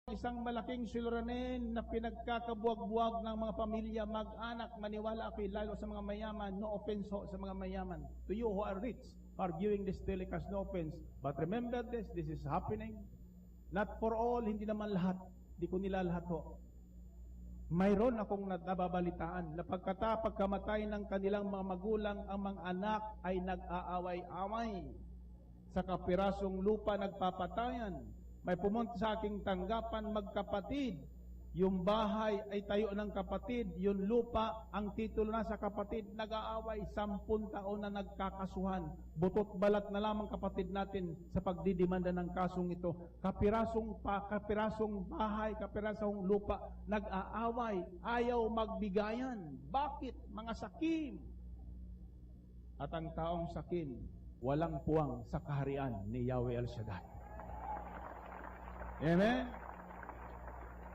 Isang malaking suliranin na pinagkakabuwag-buwag ng mga pamilya, mag-anak, maniwala ako'y lalo sa mga mayaman, no offense ho sa mga mayaman. To you who are rich, are viewing this telecast, no offense. But remember this is happening. Not for all, hindi naman lahat. Hindi ko nila lahat ho. Mayroon akong nababalitaan na pagkamatay ng kanilang mga magulang, ang mga anak ay nag-aaway-away. Sa kapirasong lupa nagpapatayan. May pumunta sa aking tanggapan magkapatid. Yung bahay ay tayo ng kapatid. Yung lupa, ang titulo na sa kapatid, nag-aaway. 10 taon na nagkakasuhan. Butot balat na lamang kapatid natin sa pagdidimanda ng kasong ito. Kapirasong bahay, kapirasong lupa, nag-aaway. Ayaw magbigayan. Bakit? Mga sakim. At ang taong sakim, walang puwang sa kaharian ni Yahweh El Shaddai. Amen?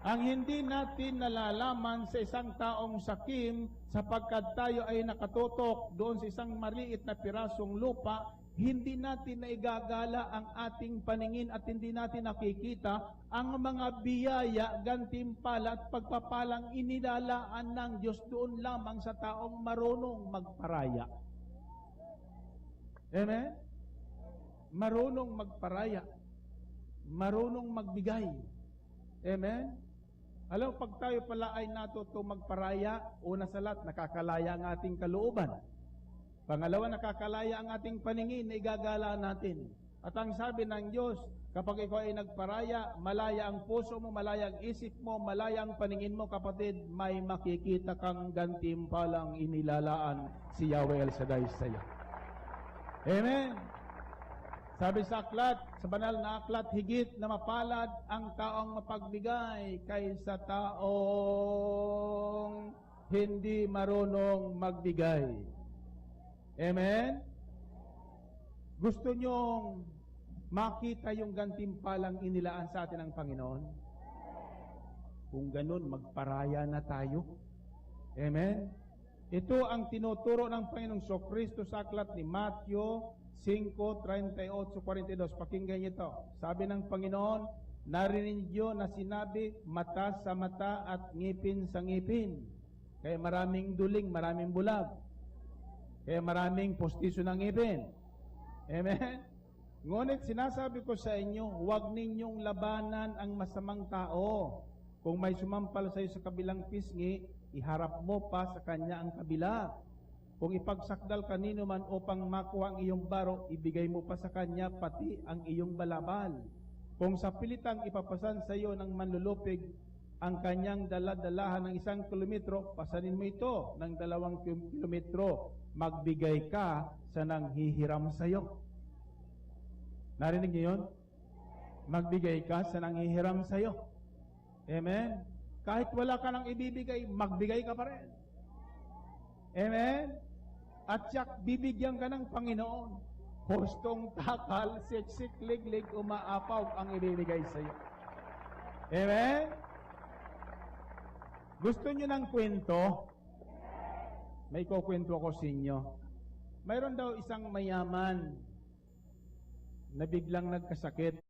Ang hindi natin nalalaman sa isang taong sakim sapagkat tayo ay nakatutok doon sa isang maliit na pirasong lupa, hindi natin naigagala ang ating paningin at hindi natin nakikita ang mga biyaya, gantimpala at pagpapalang inilalaan ng Diyos doon lamang sa taong marunong magparaya. Amen? Marunong magparaya. Marunong magbigay. Amen? Alam, pag tayo pala ay natuto magparaya, una sa lahat, nakakalaya ang ating kalooban. Pangalawa, nakakalaya ang ating paningin na igagala natin. At ang sabi ng Diyos, kapag ikaw ay nagparaya, malaya ang puso mo, malaya ang isip mo, malaya ang paningin mo, kapatid, may makikita kang gantimpalang inilalaan si Yahweh El Shaddai sa iyo. Amen? Sabi sa aklat, sa banal na aklat, higit na mapalad ang taong mapagbigay kaysa taong hindi marunong magbigay. Amen? Gusto nyong makita yung gantimpalang inilaan sa atin ng Panginoon? Kung ganun, magparaya na tayo. Amen? Ito ang tinuturo ng Panginoong Kristo sa aklat ni Matthew 5:38-42. Pakinggan niyo ito. Sabi ng Panginoon, narinig niyo na sinabi, mata sa mata at ngipin sa ngipin. Kaya maraming duling, maraming bulag. Kaya maraming postiso ng ngipin. Amen? Ngunit sinasabi ko sa inyo, huwag ninyong labanan ang masamang tao. Kung may sumampal sa iyo sa kabilang pisngi, iharap mo pa sa kanya ang kabila. Kung ipagsakdal kanino man upang makuha ang iyong baro, ibigay mo pa sa kanya pati ang iyong balabal. Kung sa pilitang ipapasan sa iyo ng manlulupig ang kanyang daladalahan ng 1 kilometro, pasanin mo ito ng 2 kilometro. Magbigay ka sa nanghihiram sa iyo. Narinig niyo yun? Magbigay ka sa nanghihiram sa iyo. Amen? Kahit wala ka nang ibibigay, magbigay ka pa rin. Amen? At siyak, bibigyan ka ng Panginoon. Hustong takal, siksik, liglig, umaapaw ang ibibigay sa iyo. Amen? Gusto nyo ng kwento? May kukwento ako sa inyo. Mayroon daw isang mayaman na biglang nagkasakit.